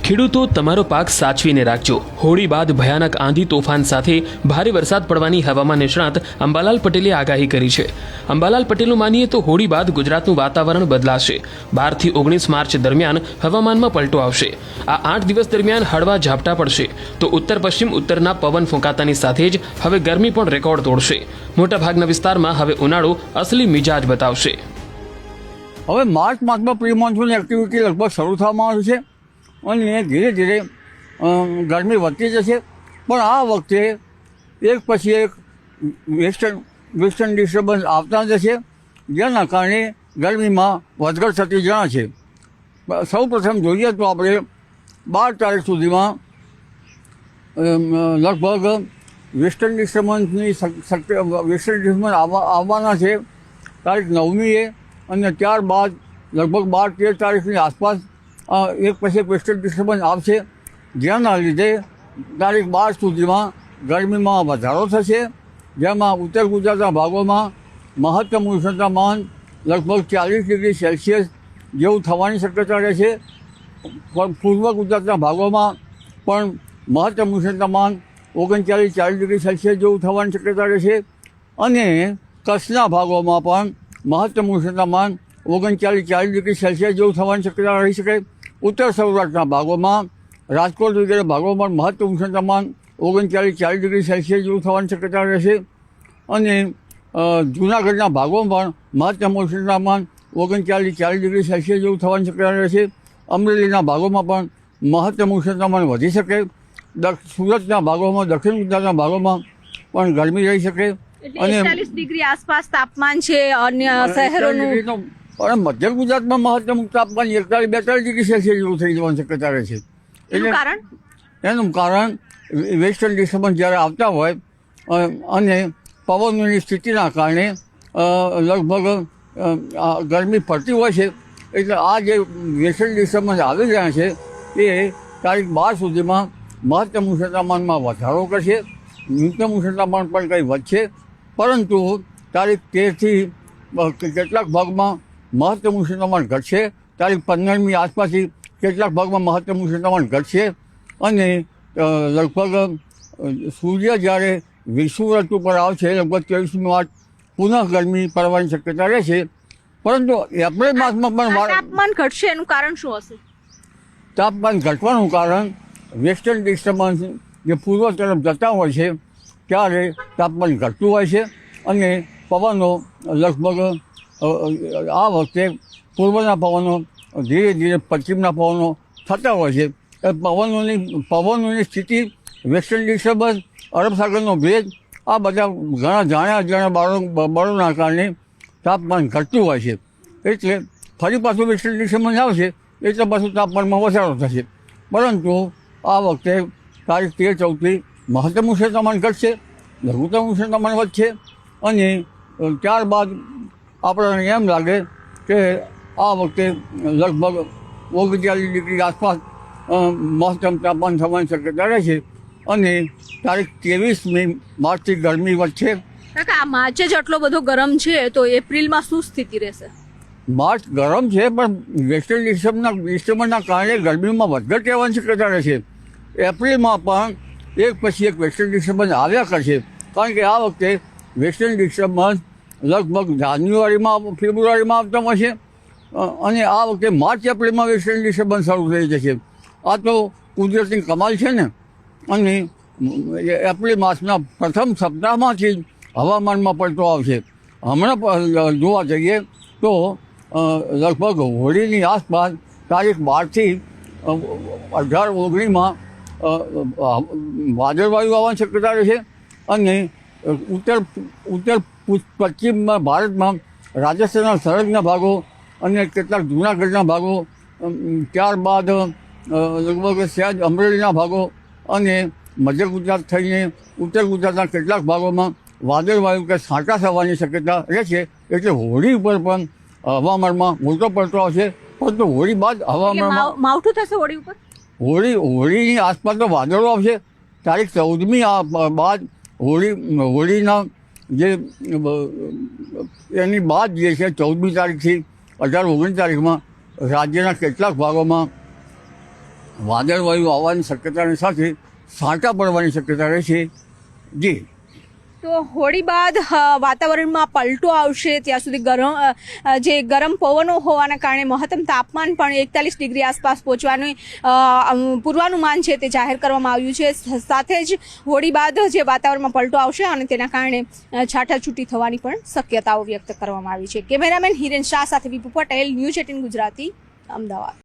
ખેડૂતો તમારો પાક સાચવીને રાખજો. હોળી બાદ ભયાનક આંધી તોફાન સાથે ભારે વરસાદ પડવાની હવામાન નિષ્ણાત અંબાલાલ પટેલે આગાહી કરી છે. અંબાલાલ પટેલનું માનીએ તો હોળી બાદ ગુજરાતનું વાતાવરણ બદલાશે. 12 થી 19 માર્ચ દરમિયાન હવામાનમાં પલટો આવશે. આ 8 દિવસ દરમિયાન હળવા ઝાપટા પડશે તો ઉત્તર પશ્ચિમ ઉત્તરના પવન ફૂંકાતાની સાથે જ હવે ગરમી પણ રેકોર્ડ તોડશે. મોટાભાગના વિસ્તારમાં હવે ઉનાળો અસલી મિજાજ બતાવશે. હવે માર્ચ માસમાં પ્રી મોન્સૂન એક્ટિવિટી લગભગ શરૂ થવામાં આવી છે અને ધીરે ધીરે ગરમી વધતી જશે. પણ આ વખતે એક પછી એક વેસ્ટર્ન ડિસ્ટર્બન્સ આવતા જશે, જેના કારણે ગરમીમાં વધઘટ થતી જણાશે. સૌ પ્રથમ જોઈએ તો આપણે 12 તારીખ સુધીમાં લગભગ વેસ્ટર્ન ડિસ્ટર્બન્સ આવવાના છે તારીખ 9મીએ, અને ત્યારબાદ લગભગ 12-13 તારીખની આસપાસ એક પછી એક વેસ્ટર્ન ડિસ્ટર્બન્સ આવશે, જેના લીધે તારીખ 12 સુધીમાં ગરમીમાં વધારો થશે. જેમાં ઉત્તર ગુજરાતના ભાગોમાં મહત્તમ ઉષ્ણતામાન લગભગ 40 ડિગ્રી સેલ્સિયસ જેવું થવાની શક્યતા રહેશે. પૂર્વ ગુજરાતના ભાગોમાં પણ મહત્તમ ઉષ્ણતામાન 39-40 ડિગ્રી સેલ્સિયસ જેવું થવાની શક્યતા રહેશે. અને કચ્છના ભાગોમાં પણ મહત્તમ ઉષ્ણતામાન 39-40 ડિગ્રી સેલ્સિયસ જેવું થવાની શક્યતા રહી શકે. ઉત્તર સૌરાષ્ટ્રના ભાગોમાં રાજકોટ વગેરે ભાગોમાં મહત્તમ ઉષ્ણતામાન 39-40 ડિગ્રી સેલ્સિયસ જેવું થવાની શક્યતા રહેશે. અને જૂનાગઢના ભાગોમાં પણ મહત્તમ ઉષ્ણતામાન 39-40 ડિગ્રી સેલ્સિયસ જેવું થવાની શક્યતા રહેશે. અમરેલીના ભાગોમાં પણ મહત્તમ ઉષ્ણતામાન વધી શકે. સુરતના ભાગોમાં, દક્ષિણ ગુજરાતના ભાગોમાં પણ ગરમી રહી શકે. અને 40 ડિગ્રી આસપાસ તાપમાન છે અન્ય શહેરોનું. પણ મધ્ય ગુજરાતમાં મહત્તમ તાપમાન 41-42 ડિગ્રી સેલ્સિયસ જેવું થઈ જવાની શક્યતા રહે છે. એનું કારણ વેસ્ટર્ન ડિસ્ટર્બન્સ જ્યારે આવતા હોય અને પવનની સ્થિતિના કારણે લગભગ ગરમી પડતી હોય છે. એટલે આ જે વેસ્ટર્ન ડિસ્ટર્બન્સ આવી રહ્યા છે એ તારીખ 12 સુધીમાં મહત્તમ ઉષ્ણતામાનમાં વધારો કરશે. ન્યૂનતમ ઉષ્ણતામાન પણ કંઈ વધશે, પરંતુ તારીખ 13 થી કેટલાક ભાગમાં મહત્તમ ઉષ્ણતામાન ઘટશે. તારીખ 15મી આસપાસથી કેટલાક ભાગમાં મહત્તમ ઉષ્ણતામાન ઘટશે. અને લગભગ સૂર્ય જ્યારે વિષુવવૃત્ત ઉપર આવશે લગભગ 23મી માર્ચ પુનઃ ગરમી પડવાની શક્યતા રહેશે. પરંતુ એપ્રિલ માસમાં પણ તાપમાન ઘટશે. એનું કારણ શું હશે? તાપમાન ઘટવાનું કારણ વેસ્ટર્ન ડિસ્ટર્બન્સ જે પૂર્વ તરફ જતા હોય છે ત્યારે તાપમાન ઘટતું હોય છે. અને પવનો લગભગ આ વખતે પૂર્વના પવનો ધીરે ધીરે પશ્ચિમના પવનો થતા હોય છે. પવનોની સ્થિતિ, વેસ્ટર્ન ડિસ્ટર્બન્સ, અરબ સાગરનો ભેજ, આ બધા ઘણા જાણ્યા બળોના કારણે તાપમાન ઘટતું હોય છે. એટલે ફરી પાછું વેસ્ટર્ન ડિસ્ટર્બન્સ આવશે એટલે પાછું તાપમાનમાં વધારો થશે. પરંતુ આ વખતે તારીખ 13-14થી મહત્તમ ઉષ્ણતામાન ઘટશે, લઘુત્તમ ઉષ્ણતામાન વધશે. અને ત્યારબાદ આપણને એમ લાગે કે આ વખતે લગભગ 39 ડિગ્રી આસપાસ મહત્તમ તાપમાન થવાની શક્યતા રહેશે. અને તારીખ 23મી માર્ચથી ગરમી વધશે. કાકા, માર્ચ જ આટલો બધો ગરમ છે તો એપ્રિલમાં શું સ્થિતિ રહેશે? માર્ચ ગરમ છે, પણ વેસ્ટર્ન ડિસ્ટર્બન્સના કારણે ગરમીમાં વધઘટ રહેવાની શક્યતા રહેશે. એપ્રિલમાં પણ એક પછી એક વેસ્ટર્ન ડિસ્ટર્બન્સ આવ્યા કરશે, કારણ કે આ વખતે વેસ્ટર્ન ડિસ્ટર્બન્સ લગભગ જાન્યુઆરીમાં ફેબ્રુઆરીમાં આવતા હોય છે. અને આ વખતે માર્ચ એપ્રિલમાં વેસ્ટર્ન ડિસ્ટર્બન્સ શરૂ થઈ જશે. આ તો કુદરતની કમાલ છે ને. અને એપ્રિલ માસના પ્રથમ સપ્તાહમાંથી જ હવામાનમાં પલટો આવશે. હમણાં જોવા જઈએ તો લગભગ હોળીની આસપાસ તારીખ 12 થી 18-19માં વાદળવાયુ આવવાની શક્યતા રહેશે. અને ઉત્તર પશ્ચિમમાં ભારતમાં રાજસ્થાનના સરહદના ભાગો અને કેટલાક જૂનાગઢના ભાગો, ત્યારબાદ લગભગ સહેજ અમરેલીના ભાગો અને મધ્ય ગુજરાત થઈને ઉત્તર ગુજરાતના કેટલાક ભાગોમાં વાદળવાયુ કે છાંટા થવાની શક્યતા રહેશે. એટલે હોળી ઉપર પણ હવામાનમાં મોટો પલટો આવશે. પરંતુ હોળી બાદ હવામાનમાં માવઠું થશે. હોળી ઉપર હોળીની આસપાસ તો વાદળો આવશે. તારીખ 14મી બાદ હોળીના જે એની બાદ જે છે 14મી તારીખથી 18-19 તારીખમાં રાજ્યના કેટલાક ભાગોમાં વાદળવાયુ આવવાની શક્યતાની સાથે છાંટા પડવાની શક્યતા રહેશે. જી. તો હોળી બાદ વાતાવરણમાં પલટો આવશે, ત્યાં સુધી જે ગરમ પવનો હોવાના કારણે મહત્તમ તાપમાન પણ 41 ડિગ્રી આસપાસ પહોંચવાનું પૂર્વાનુમાન છે તે જાહેર કરવામાં આવ્યું છે. સાથે જ હોળી બાદ જે વાતાવરણમાં પલટો આવશે અને તેના કારણે છાંટાછૂટી થવાની પણ શક્યતાઓ વ્યક્ત કરવામાં આવી છે. કેમેરામેન હિરેન શાહ સાથે વિપુ પટેલ, ન્યૂઝ 18 ગુજરાતી, અમદાવાદ.